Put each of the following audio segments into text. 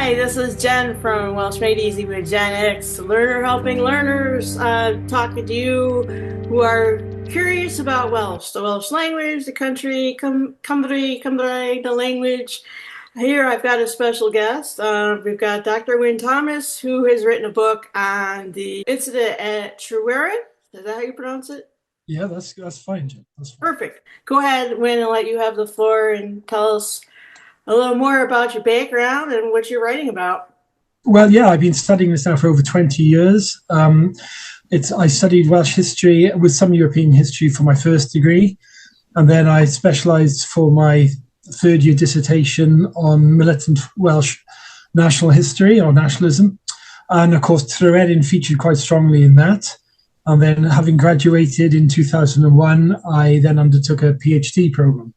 Hi, this is Jen from Welsh Made Easy with JenX, learner helping learners, talking to you who are curious about Welsh, the Welsh language, the country, Cymraeg, the language. Here I've got a special guest. We've got Dr. Wyn Thomas, who has written a book on the incident at Tryweryn. Is that how you pronounce it? Yeah, that's fine, Jim. That's fine. Perfect. Go ahead, Wyn, and let you have the floor and tell us a little more about your background and what you're writing about. Well, yeah, I've been studying this now for over 20 years. I studied Welsh history with some European history for my first degree, and then I specialised for my third year dissertation on militant Welsh national history or nationalism. And of course, Dryweryn featured quite strongly in that. And then having graduated in 2001, I then undertook a PhD program.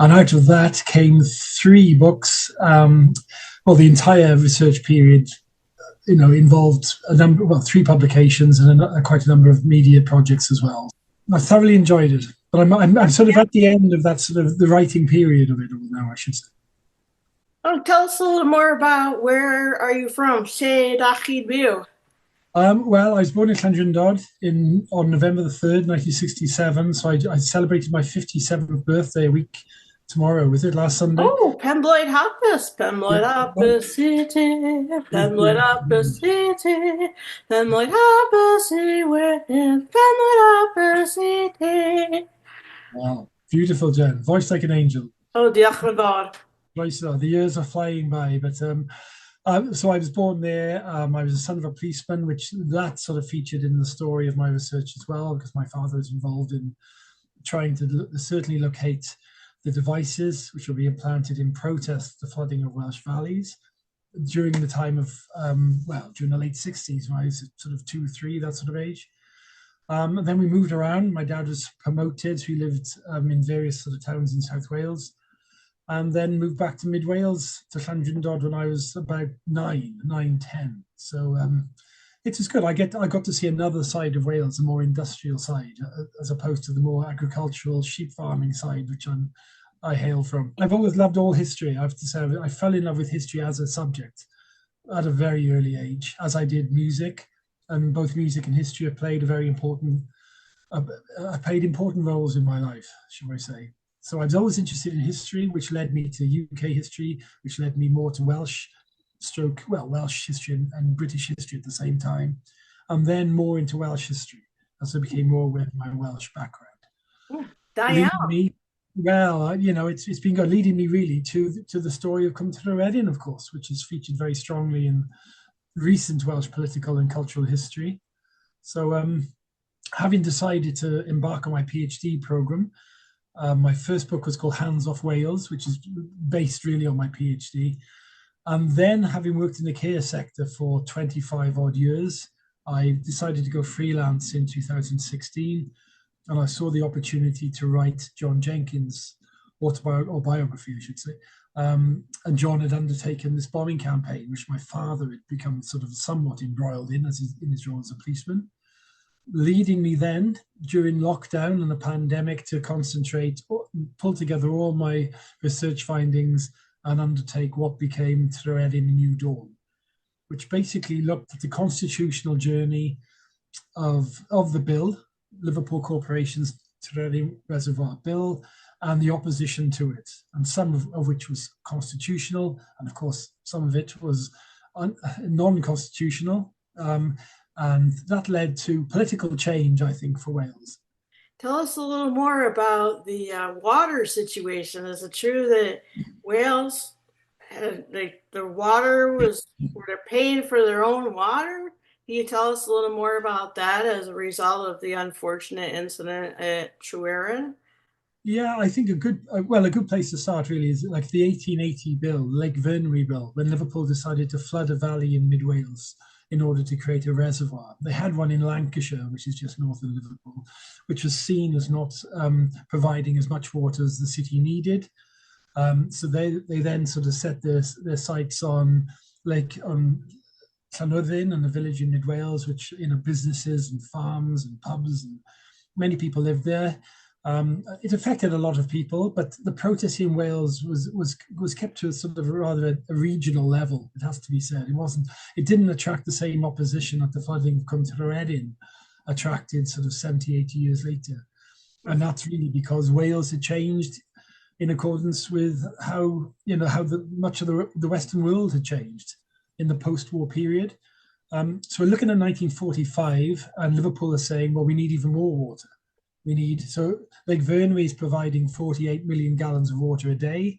And out of that came 3 books. The entire research period, involved 3 publications and quite a number of media projects as well. I thoroughly enjoyed it, but I'm sort of at the end of that sort of the writing period of it all now, I should say. Oh, tell us a little more about where are you from? Saesneg Fyw. Well, I was born in Llandrindod on November the 3rd, 1967. So I celebrated my 57th birthday a week tomorrow. Was it last Sunday? Oh, Penblwydd Hapus, Penblwydd Hapus City, Penblwydd Hapus City, Penblwydd Hapus City, Penblwydd Hapus City. Wow, beautiful, Jen. Voice like an angel. Oh, diolch yn fawr. Right, so the years are flying by, but so I was born there. I was the son of a policeman, which that sort of featured in the story of my research as well, because my father was involved in trying to certainly locate the devices which will be implanted in protest the flooding of Welsh valleys during the time of, during the late 60s, when I was sort of 2 or 3, that sort of age. And then we moved around. My dad was promoted. We lived in various sort of towns in South Wales, and then moved back to Mid Wales, to Llandrindod, when I was about 10. So it was good. I got to see another side of Wales, a more industrial side, as opposed to the more agricultural sheep farming side, which I hail from. I've always loved all history. I have to say, I fell in love with history as a subject at a very early age, as I did music, and both music and history have played important roles in my life, shall I say. So I was always interested in history, which led me to UK history, which led me more to Welsh history and British history at the same time, and then more into Welsh history as I became more aware of my Welsh background. Diane. It's been good, leading me really to the story of Cymru Fyw, of course, which is featured very strongly in recent Welsh political and cultural history. So having decided to embark on my PhD program, my first book was called Hands Off Wales, which is based really on my PhD. And then, having worked in the care sector for 25 odd years, I decided to go freelance in 2016. And I saw the opportunity to write John Jenkins' autobiography, I should say. And John had undertaken this bombing campaign, which my father had become sort of somewhat embroiled in in his role as a policeman, leading me then during lockdown and the pandemic to pull together all my research findings and undertake what became Dryweryn: A New Dawn, which basically looked at the constitutional journey of the bill, Liverpool Corporation's Dryweryn Reservoir Bill, and the opposition to it, and some of which was constitutional, and of course some of it was non-constitutional. And that led to political change, I think, for Wales. Tell us a little more about the water situation. Is it true that Wales, the water were they paying for their own water? Can you tell us a little more about that as a result of the unfortunate incident at Tryweryn? Yeah, I think a good place to start really is like the 1880 bill, Lake Vyrnwy bill, when Liverpool decided to flood a valley in mid Wales in order to create a reservoir. They had one in Lancashire, which is just north of Liverpool, which was seen as not providing as much water as the city needed. So they then sort of set their sights on Llanrydden and the village in Mid Wales, which businesses and farms and pubs and many people lived there. It affected a lot of people, but the protest in Wales was kept to a sort of rather a regional level. It has to be said. It didn't attract the same opposition that the flooding of Cwm Tryweryn attracted sort of 70, 80 years later. And that's really because Wales had changed in accordance with how much of the Western world had changed in the post-war period. So we're looking at 1945, and Liverpool are saying, well, we need even more water. So Lake Vyrnwy is providing 48 million gallons of water a day,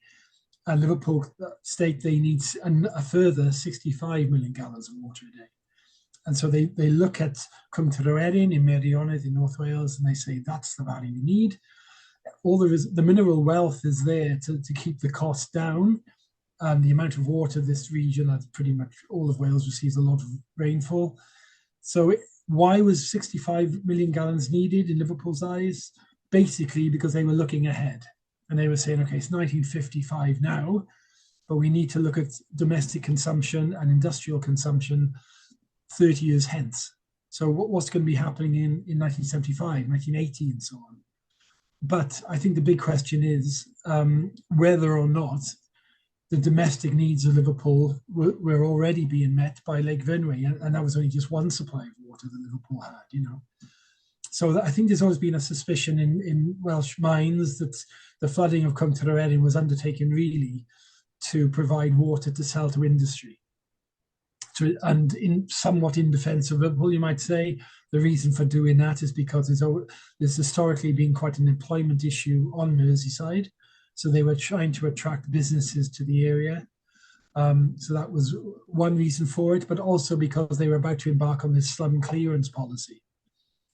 and Liverpool state they need a further 65 million gallons of water a day. And so they look at Cwm Tryweryn in Meirionnydd in North Wales, and they say that's the value we need. All there is, the mineral wealth is there to keep the cost down, and the amount of water this region, as pretty much all of Wales receives a lot of rainfall. So why was 65 million gallons needed in Liverpool's eyes? Basically because they were looking ahead, and they were saying, okay, it's 1955 now, but we need to look at domestic consumption and industrial consumption 30 years hence. So what's going to be happening in 1975, 1980, and so on? But I think the big question is whether or not the domestic needs of Liverpool were already being met by Lake Vyrnwy, and that was only just one supply of water that Liverpool had, So I think there's always been a suspicion in Welsh minds that the flooding of Cwm Tryweryn was undertaken really to provide water to sell to industry. And somewhat in defence of Liverpool, you might say, the reason for doing that is because there's historically been quite an employment issue on Merseyside. So they were trying to attract businesses to the area. So that was one reason for it, but also because they were about to embark on this slum clearance policy.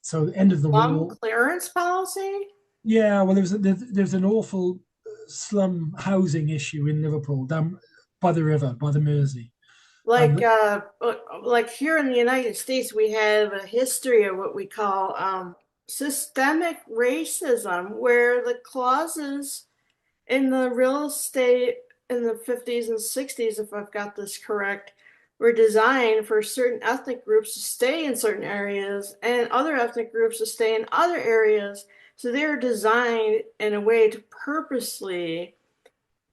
So the end of the war. Slum clearance policy? Yeah, well, there's an awful slum housing issue in Liverpool, down by the river, by the Mersey. Like here in the United States, we have a history of what we call systemic racism, where the clauses in the real estate in the 50s and 60s, if I've got this correct, were designed for certain ethnic groups to stay in certain areas and other ethnic groups to stay in other areas. So they're designed in a way to purposely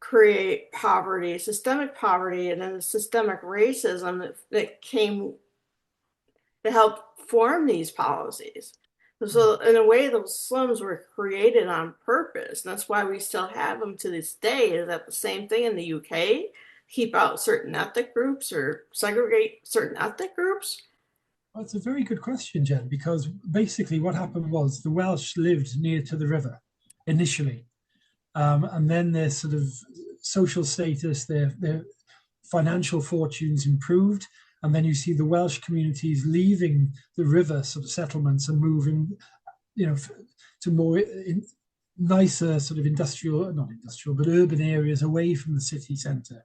create poverty, systemic poverty, and then systemic racism that came to help form these policies. So in a way, those slums were created on purpose. And that's why we still have them to this day. Is that the same thing in the UK? Keep out certain ethnic groups or segregate certain ethnic groups? Well, it's a very good question, Jen, because basically what happened was the Welsh lived near to the river initially. And then their sort of social status, their financial fortunes improved. And then you see the Welsh communities leaving the river sort of settlements and moving, to more nicer sort of not industrial, but urban areas away from the city centre.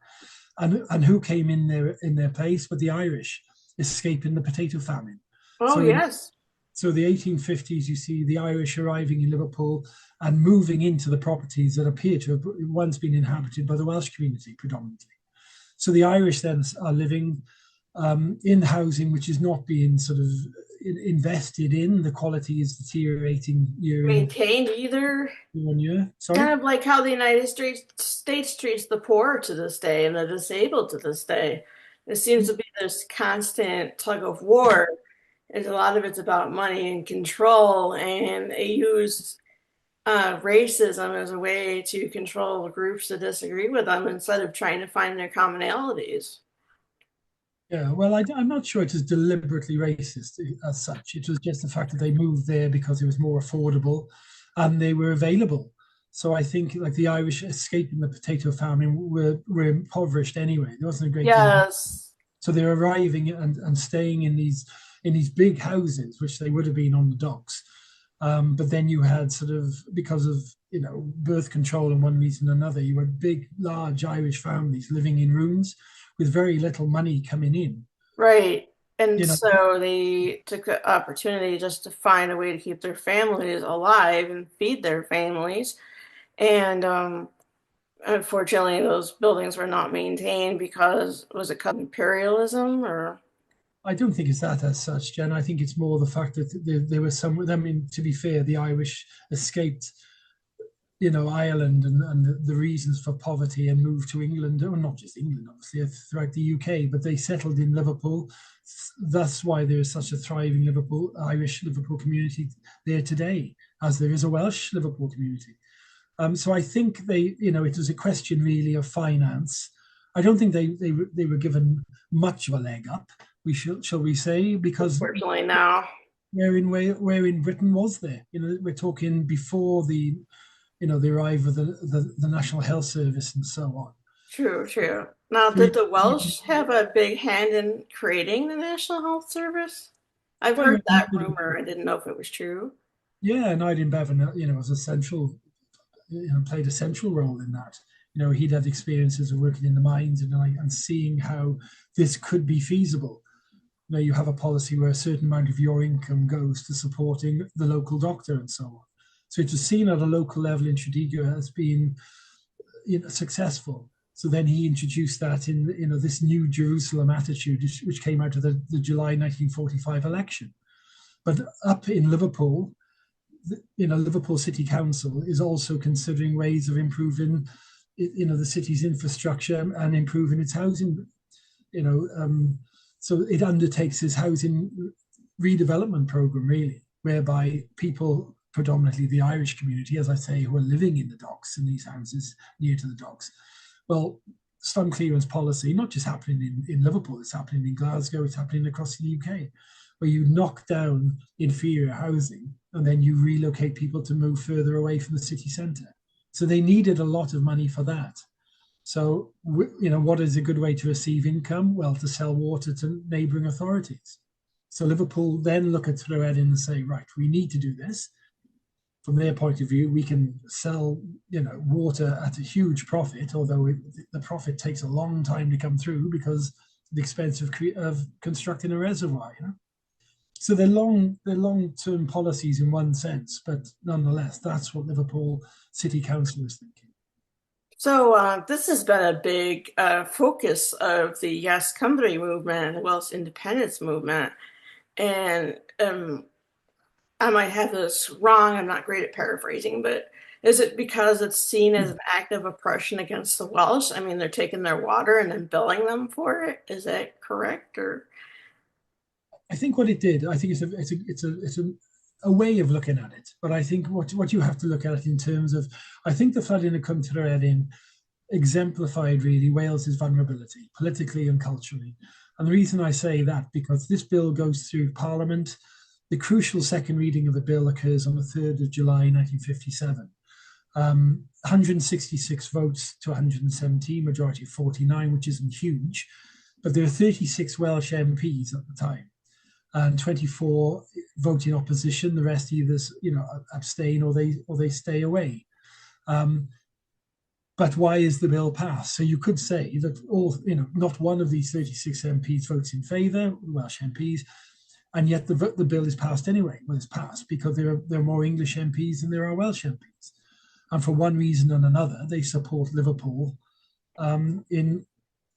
And who came in their place? But the Irish, escaping the potato famine. Oh, yes. So the 1850s, you see the Irish arriving in Liverpool and moving into the properties that appear to have once been inhabited by the Welsh community predominantly. So the Irish then are living in housing which is not being sort of invested in. The quality is deteriorating maintained either. Year on year. Sorry? Kind of like how the United States treats the poor to this day and the disabled to this day. There seems to be this constant tug of war. And a lot of it's about money and control, and they use racism as a way to control groups that disagree with them instead of trying to find their commonalities. Yeah, well, I'm not sure it was deliberately racist as such. It was just the fact that they moved there because it was more affordable and they were available. So I think like the Irish escaping the potato famine were impoverished anyway. There wasn't a great deal. So they're arriving and staying in these big houses, which they would have been on the docks. But then you had sort of, because of, birth control and one reason or another, you had big, large Irish families living in rooms with very little money coming in. Right. And so they took the opportunity just to find a way to keep their families alive and feed their families. And unfortunately, those buildings were not maintained because, was it imperialism or? I don't think it's that as such, Jen. I think it's more the fact that there were some. I mean, to be fair, the Irish escaped, Ireland and the reasons for poverty and moved to England, or not just England, obviously, throughout the UK, but they settled in Liverpool. That's why there is such a thriving Irish Liverpool community there today, as there is a Welsh Liverpool community. So I think it was a question really of finance. I don't think they were given much of a leg up. Shall we say, because Fortunately, now. where in Britain was there? We're talking before the arrival of the National Health Service and so on. True, true. Now, So did the Welsh have a big hand in creating the National Health Service? I've heard that rumor. I didn't know if it was true. Yeah, and Iden Bevan, was a central, played a central role in that. He'd had experiences of working in the mines and seeing how this could be feasible. You have a policy where a certain amount of your income goes to supporting the local doctor and so on. So it was seen at a local level in Tredegar as being successful. So then he introduced that in this new Jerusalem attitude, which came out of the July 1945 election. But up in Liverpool, Liverpool City Council is also considering ways of improving, the city's infrastructure and improving its housing. So it undertakes this housing redevelopment program, really, whereby people, predominantly the Irish community, as I say, who are living in the docks, in these houses near to the docks. Well, slum clearance policy, not just happening in Liverpool, it's happening in Glasgow, it's happening across the UK, where you knock down inferior housing and then you relocate people to move further away from the city centre. So they needed a lot of money for that. So, what is a good way to receive income? Well, to sell water to neighbouring authorities. So Liverpool then look at Tryweryn and say, right, we need to do this. From their point of view, we can sell, water at a huge profit, although the profit takes a long time to come through because of the expense of constructing a reservoir. So they're long-term policies in one sense, but nonetheless, that's what Liverpool City Council is thinking. So this has been a big focus of the Yes Cymru movement, the Welsh independence movement. And I might have this wrong, I'm not great at paraphrasing, but is it because it's seen as an act of oppression against the Welsh? I mean, they're taking their water and then billing them for it. Is that correct? Or I think what it did, I think it's a way of looking at it. But I think what you have to look at it in terms of, I think the flooding of Cymru Fyw exemplified really Wales's vulnerability, politically and culturally. And the reason I say that, because this bill goes through Parliament. The crucial second reading of the bill occurs on the 3rd of July 1957. 166 votes to 117, majority of 49, which isn't huge. But there are 36 Welsh MPs at the time, and 24 vote in opposition. The rest either abstain or they stay away. But why is the bill passed? So you could say that not one of these 36 MPs votes in favour, Welsh MPs, and yet the bill is passed anyway. Well, it's passed because there are more English MPs than there are Welsh MPs, and for one reason or another, they support Liverpool in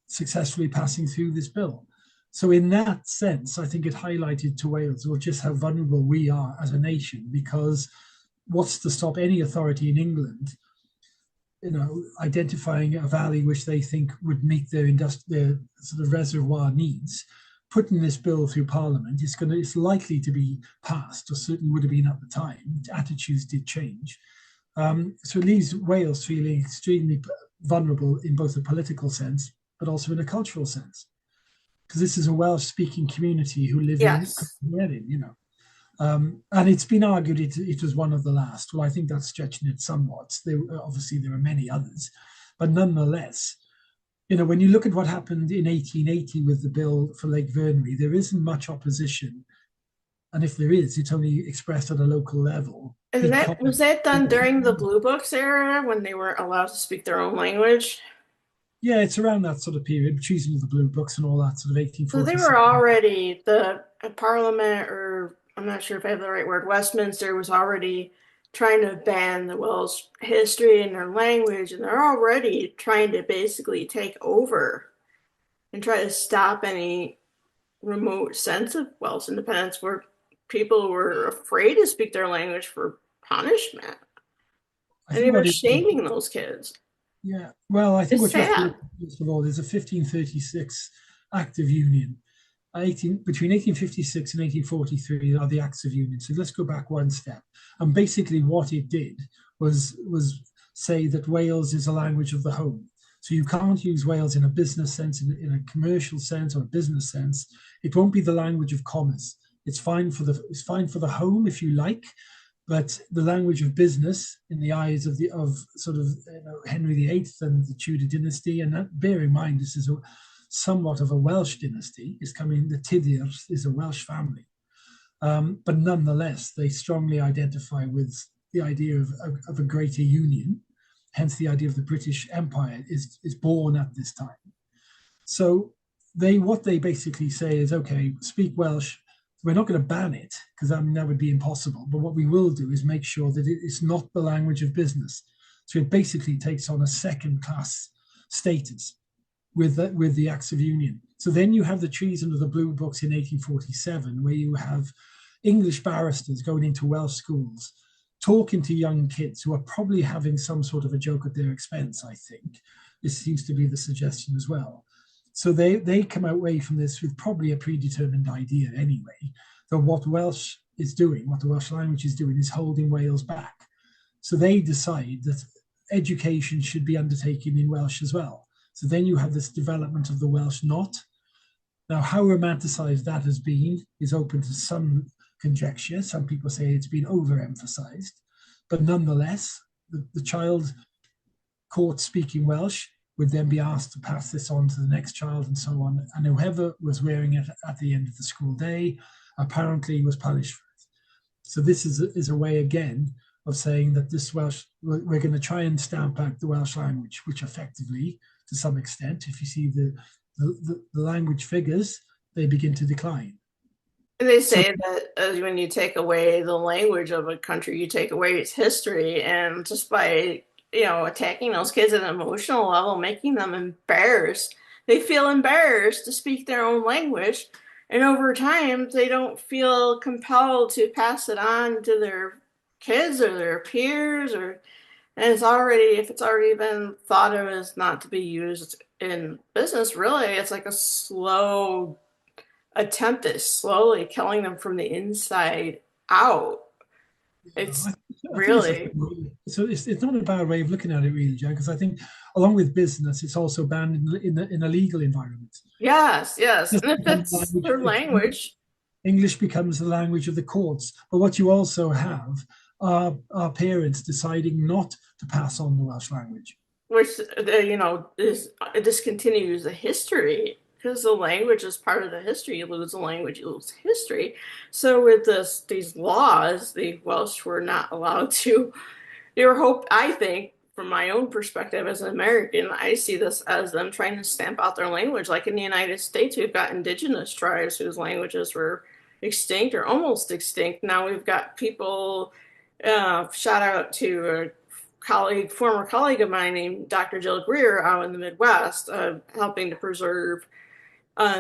successfully passing through this bill. So in that sense, I think it highlighted to Wales just how vulnerable we are as a nation, because what's to stop any authority in England, identifying a valley which they think would meet their sort of reservoir needs, putting this bill through Parliament, it's likely to be passed, or certainly would have been at the time. Attitudes did change. So it leaves Wales feeling extremely vulnerable in both a political sense, but also in a cultural sense. Because this is a Welsh-speaking community who live in Cymru, and it's been argued it was one of the last. Well, I think that's stretching it somewhat. Obviously, there are many others, but nonetheless, when you look at what happened in 1880 with the bill for Lake Vyrnwy, there isn't much opposition, and if there is, it's only expressed at a local level. Was that done during the Blue Books era when they weren't allowed to speak their own language? Yeah, it's around that sort of period, choosing of the Blue Books and all that sort of 1840s. So they were already, the Parliament, or I'm not sure if I have the right word, Westminster was already trying to ban the Welsh history and their language, and they're already trying to basically take over and try to stop any remote sense of Welsh independence where people were afraid to speak their language for punishment. I And they think were what it shaming those kids. Yeah, well, I think It's what you have to sad. look at, first of all, there's a 1536 Act of Union. Between 1856 and 1843 are the Acts of Union. So let's go back one step. And basically, what it did was say that Wales is a language of the home. So you can't use Wales in a business sense, in a commercial sense, or a business sense. It won't be the language of commerce. It's fine for the home if you like, but the language of business in the eyes of sort of Henry VIII and the Tudor dynasty, and that, bear in mind this is somewhat of a Welsh dynasty. Is coming the Tudur is a Welsh family, but nonetheless they strongly identify with the idea of a greater union. Hence, the idea of the British Empire is born at this time. So what they basically say is, okay, speak Welsh. We're not going to ban it because I mean that would be impossible. But what we will do is make sure that it is not the language of business. So it basically takes on a second-class status with the Acts of Union. So then you have the treason of the Blue Books in 1847, where you have English barristers going into Welsh schools, talking to young kids who are probably having some sort of a joke at their expense. I think this seems to be the suggestion as well. So they come away from this with probably a predetermined idea anyway, that what Welsh is doing, what the Welsh language is doing, is holding Wales back. So they decide that education should be undertaken in Welsh as well. So then you have this development of the Welsh not. Now, how romanticized that has been is open to some conjecture. Some people say it's been overemphasized, but nonetheless, the child caught speaking Welsh would then be asked to pass this on to the next child and so on. And whoever was wearing it at the end of the school day apparently was punished for it. So this is a way again of saying that this Welsh, we're going to try and stamp out the Welsh language, which effectively, to some extent, if you see the language figures, they begin to decline. They So say that when you take away the language of a country, you take away its history, and just by attacking those kids at an emotional level, making them embarrassed, they feel embarrassed to speak their own language, and over time, they don't feel compelled to pass it on to their kids or their peers, or and if it's already been thought of as not to be used in business, really, it's like a slow attempt at slowly killing them from the inside out. It's I think it's just really, it's not a bad way of looking at it, really, Jen, because I think along with business, it's also banned in a legal environment. yes, yes. Just And if becomes it's their language, English becomes the language of the courts. But what you also have are parents deciding not to pass on the Welsh language. which is it discontinues the history because the language is part of the history. You lose the language, you lose history. So with these laws, the Welsh were not allowed to. Your hope, I think, from my own perspective as an American, I see this as them trying to stamp out their language. Like in the United States, we've got indigenous tribes whose languages were extinct or almost extinct. Now we've got people, shout out to a former colleague of mine named Dr. Jill Greer out in the Midwest, helping to preserve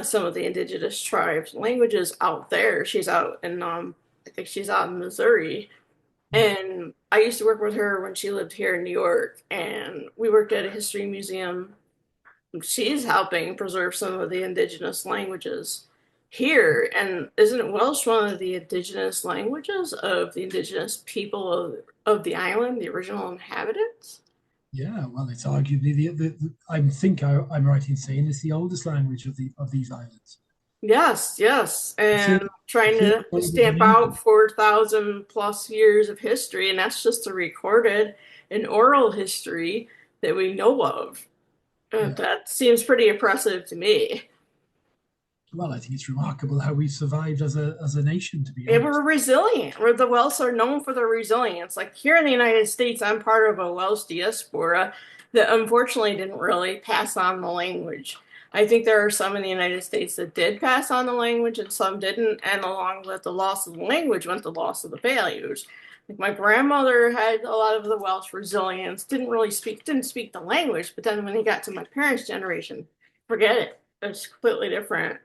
some of the indigenous tribes' languages out there. She's out in, I think she's out in Missouri, and I used to work with her when she lived here in New York, and we worked at a history museum. She's helping preserve some of the indigenous languages here. And isn't Welsh one of the indigenous languages of the indigenous people of the island, the original inhabitants? Yeah, well, it's arguably I'm right in saying it's the oldest language of these islands. Yes, yes. The third, And the trying third to older than stamp out England. 4,000 plus years of history, and that's just the recorded and oral history that we know of. Yeah. That seems pretty impressive to me. Well, I think it's remarkable how we survived as a nation, to be And we're honest. resilient. The Welsh are known for their resilience. Like here in the United States, I'm part of a Welsh diaspora that unfortunately didn't really pass on the language. I think there are some in the United States that did pass on the language and some didn't. And along with the loss of the language went the loss of the values. Like my grandmother had a lot of the Welsh resilience, didn't speak the language, but then when he got to my parents' generation, forget it. It's completely different.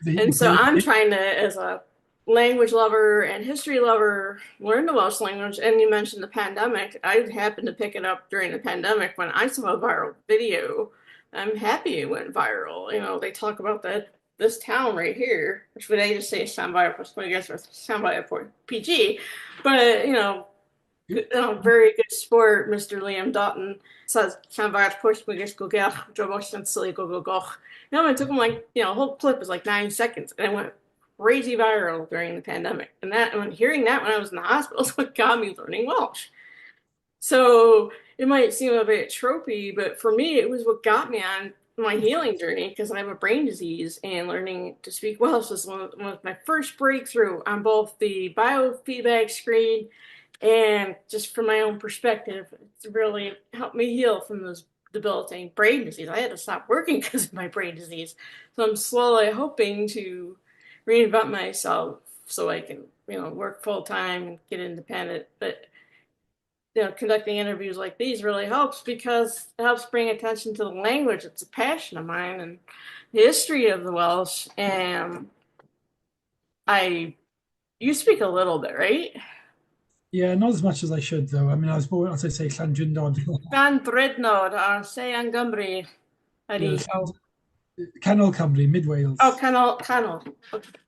the And so I'm ability. trying to, as a language lover and history lover, learn the Welsh language. And you mentioned the pandemic. I happened to pick it up during the pandemic when I saw a viral video. I'm happy it went viral. You know, they talk about that this town right here, which would they just say Llanfair Pwllgwyngyll or Llanfair PG, but very good sport, Mr. Liam Dutton says Llanfair Pwllgwyngyll Gogech, Drobochen Silly Go Goch. It took him the whole clip was like 9 seconds and it went crazy viral during the pandemic. And hearing that when I was in the hospital is what got me learning Welsh. So it might seem a bit tropey, but for me, it was what got me on my healing journey because I have a brain disease and learning to speak Welsh was one of my first breakthrough on both the biofeedback screen and just from my own perspective. It's really helped me heal from those debilitating brain disease. I had to stop working because of my brain disease. So I'm slowly hoping to reinvent myself so I can, work full time and get independent. But conducting interviews like these really helps because it helps bring attention to the language. It's a passion of mine and the history of the Welsh. And you speak a little bit, right? Yeah, not as much as I should, though. I mean, I was born, as I say, Llandrindod. Llandrindod, say yn Gymru. Yeah, Ydy. Oh, Caroll Cymru, mid oh, Wales. Canol.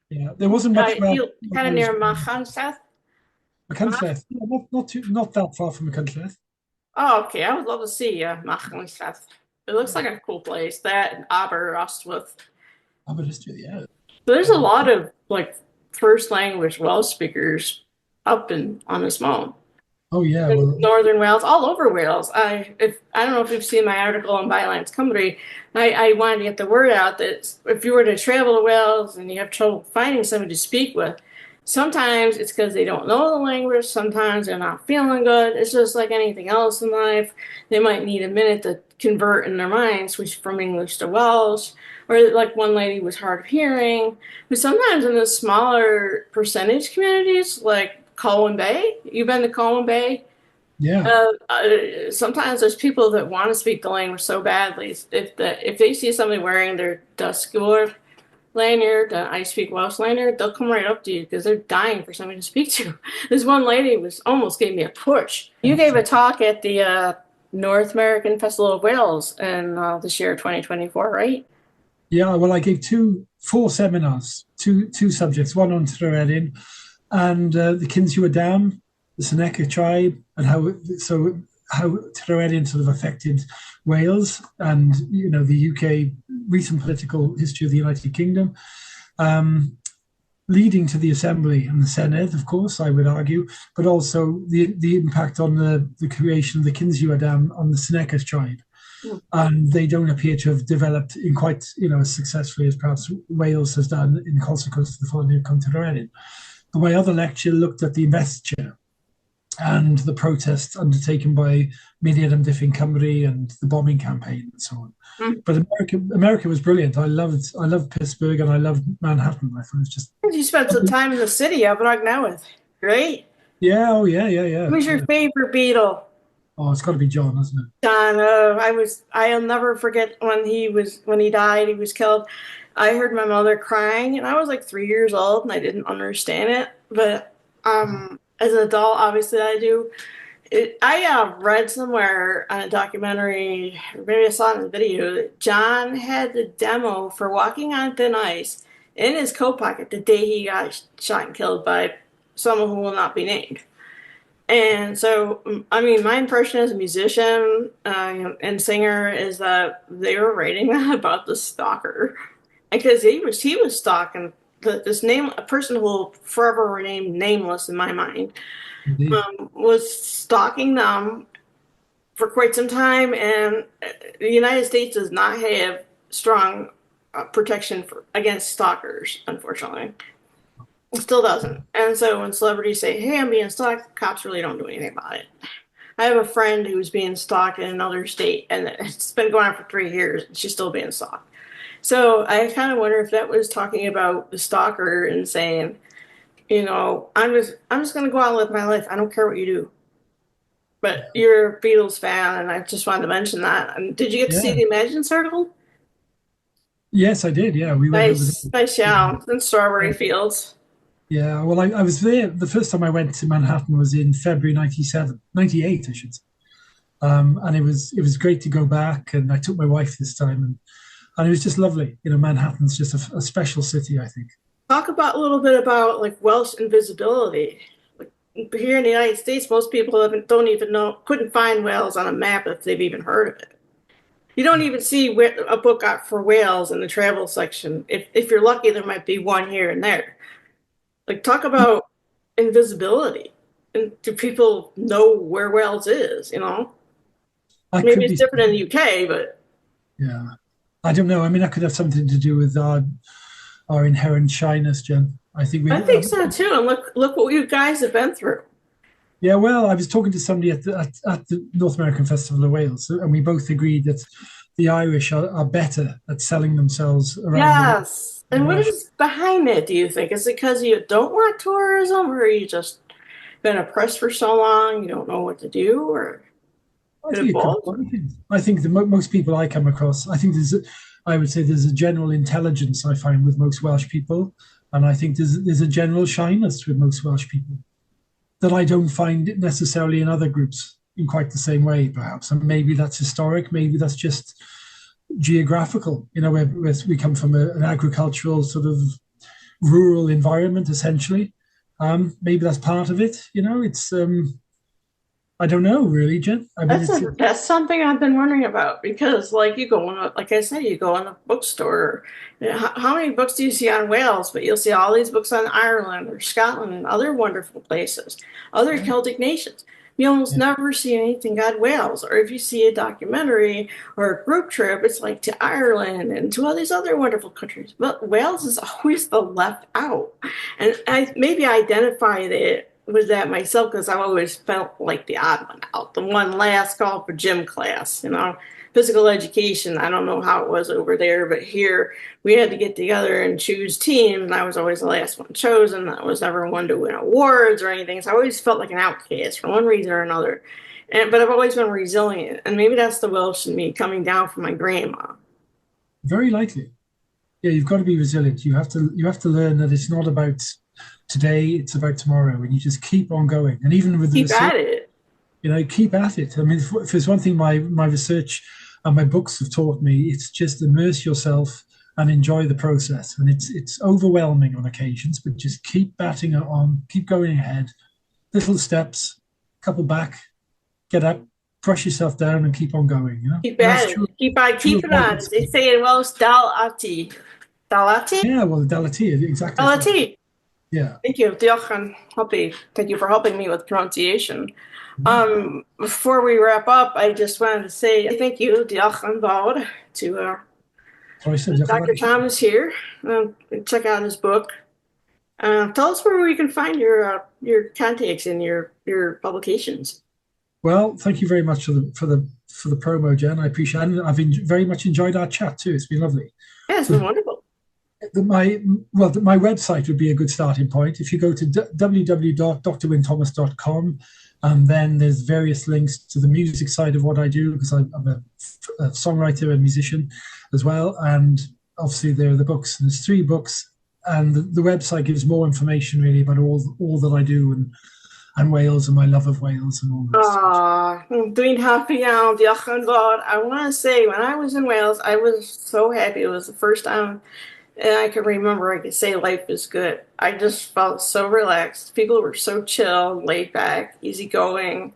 Yeah, there wasn't much Welsh when Kind I of was near Machynlleth. Machynlleth. Yeah, not that far from Machynlleth. Oh, okay. I would love to see Machynlleth. It looks Yeah, like a cool place. That and Aberystwyth. Aberystwyth, yeah. There's a lot of first language Welsh speakers up and on this mountain. Oh yeah, In well, Northern Wales, all over Wales. I don't know if you've seen my article on Bylines.Cymru. I wanted to get the word out that if you were to travel to Wales and you have trouble finding somebody to speak with, sometimes it's because they don't know the language. Sometimes they're not feeling good. It's just like anything else in life. They might need a minute to convert in their mind, switch from English to Welsh. Or like one lady was hard of hearing. But sometimes in the smaller percentage communities, like Colwyn Bay, you've been to Colwyn Bay? yeah. Sometimes there's people that want to speak the language so badly. If they see somebody wearing their Dysgwr lanyard, I speak Welsh lanyard, they'll come right up to you because they're dying for somebody to speak to. This one lady was almost gave me a push. You gave a talk at the North American Festival of Wales in this year, 2024, right? Yeah, well, I gave four seminars, two subjects, one on Tryweryn and the Cymru Dam, the Saesneg tribe, and how Tryweryn sort of affected Wales and the UK recent political history of the United Kingdom, leading to the Assembly and the Senedd, of course, I would argue, but also the impact on the creation of the Cymru Dam on the Saesneg tribe. And they don't appear to have developed in quite as successfully as perhaps Wales has done in consequence of the following of Tryweryn. My other lecture looked at the investiture and the protests undertaken by Miliad Diffyn Cymru and the bombing campaign and so on. Mm. But America was brilliant. I loved Pittsburgh and I loved Manhattan. I thought it was just. You spent some time in the city of Aberystwyth, right? Yeah. Oh yeah. Who's your favorite Beatle? Oh, it's got to be John, hasn't it? John. I'll never forget when he died. He was killed. I heard my mother crying, and I was like 3 years old, and I didn't understand it. But as an adult, obviously, I do. I read somewhere on a documentary, or maybe I saw it in a video, that John had the demo for Walking on Thin Ice in his coat pocket the day he got shot and killed by someone who will not be named. And so, I mean, my impression as a musician and singer is that they were writing that about the stalker because he was stalking a person who will forever remain nameless in my mind, Indeed. was stalking them for quite some time, and the United States does not have strong protection against stalkers, unfortunately. It still doesn't. And so when celebrities say, "Hey, I'm being stalked," cops really don't do anything about it. I have a friend who's being stalked in another state, and it's been going on for 3 years, and she's still being stalked. So I kind of wonder if that was talking about the stalker and saying, I'm just gonna go out and live my life. I don't care what you do. But you're a Beatles fan, and I just wanted to mention that. And did you get to see Yeah. the Imagine circle? Yes, I did. Yeah, we went over Nice, there. nice, yeah. And strawberry Yeah, fields. yeah. Well, I was there. The first time I went to Manhattan was in February 97, 98, I should say. And it was great to go back. And I took my wife this time, and it was just lovely. Manhattan's just a special city, I think. Talk about a little bit about like Welsh invisibility. Like here in the United States, most people don't even know, couldn't find Wales on a map if they've even heard of it. You don't even see a book out for Wales in the travel section. If you're lucky, there might be one here and there. Like talk about invisibility. And do people know where Wales is? I Maybe could it's be, different in the UK, but yeah. I don't know. I mean, that could have something to do with our inherent shyness, Jen. I think I we, think so too. And look what you guys have been through. yeah. Well, I was talking to somebody at the North American Festival of Wales, and we both agreed that the Irish are better at selling themselves around the world Yes. than And the what Welsh. is behind it, do you think? Is it because you don't want tourism, or are you just been oppressed for so long you don't know what to do, or I bit think of it could be both? one thing. I think most people I come across, I would say there's a general intelligence I find with most Welsh people, and I think there's a general shyness with most Welsh people that I don't find necessarily in other groups in quite the same way, perhaps. And maybe that's historic, maybe that's just geographical, where we come from an agricultural sort of rural environment, essentially. Maybe that's part of it. I don't know really, Jen. I mean, That's something I've been wondering about because, like, you go in, like I said, you go in a bookstore. How many books do you see on Wales? But you'll see all these books on Ireland or Scotland and other wonderful places, other yeah, Celtic nations. You almost yeah. never see anything on Wales. Or if you see a documentary or a group trip, it's like to Ireland and to all these other wonderful countries. But Wales is always the left out, and I maybe identify that with that myself because I've always felt like the odd one out, the one last call for gym class, physical education. I don't know how it was over there, but here we had to get together and choose teams, and I was always the last one chosen. I was never one to win awards or anything, so I always felt like an outcast for one reason or another. But I've always been resilient, and maybe that's the Welsh in me coming down from my grandma. Very likely. Yeah, you've got to be resilient. You have to learn that it's not about today, it's about tomorrow, and you just keep on going. And even with the Keep research, at it. keep at it. I mean, if there's one thing my research and my books have taught me, it's just immerse yourself and enjoy the process. And it's overwhelming on occasions, but just keep batting it on, keep going ahead, little steps, couple back, get up, brush yourself down, and keep on going. Keep And that's at true. it. Keep on True keeping of all on. As good they stuff. say in Welsh, dal ati. Dal ati? Yeah, well, Dalatia, exactly Dal so. ati. Yeah. Thank you. Diolch yn helpu. Thank you for helping me with pronunciation. Before we wrap up, I just wanted to say thank you, diolch yn fawr, to Croeso, diolch yn fawr Dr. i chi. Thomas here. Check out his book. Tell us where we can find your contacts and your publications. Well, thank you very much for the promo, Jen. I appreciate it. I've very much enjoyed our chat too. It's been lovely. Yeah, it's been wonderful. My website would be a good starting point. If you go to www.drwynthomas.com, and then there's various links to the music side of what I do, because I'm a songwriter and musician as well. And obviously there are the books. And there's 3 books, and the website gives more information really about all that I do and Wales and my love of Wales and all that stuff. Dwi'n happy iawn. Diolch yn fawr. I want to say, when I was in Wales, I was so happy. It was the first time and I can remember I could say life is good. I just felt so relaxed. People were so chill, laid back, easygoing.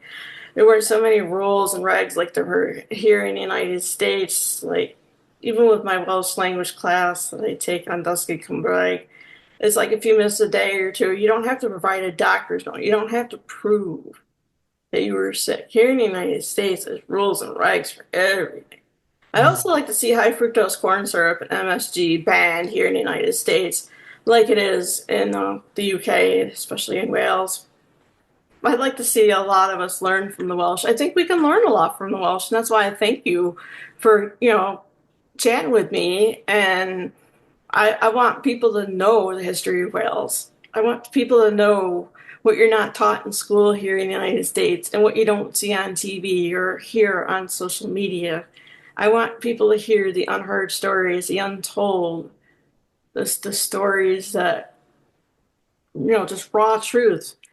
There weren't so many rules and regs like there were here in the United States. Like even with my Welsh language class that I take on Dysgu Cymraeg, it's like if you miss a day or two, you don't have to provide a doctor's note. You don't have to prove that you were sick. Here in the United States, there's rules and regs for everything. I also like to see high fructose corn syrup and MSG banned here in the United States, like it is in the UK, especially in Wales. I'd like to see a lot of us learn from the Welsh. I think we can learn a lot from the Welsh, and that's why I thank you for, chatting with me. And I want people to know the history of Wales. I want people to know what you're not taught in school here in the United States and what you don't see on TV or hear on social media. I want people to hear the unheard stories, the untold, the stories that, just raw truth.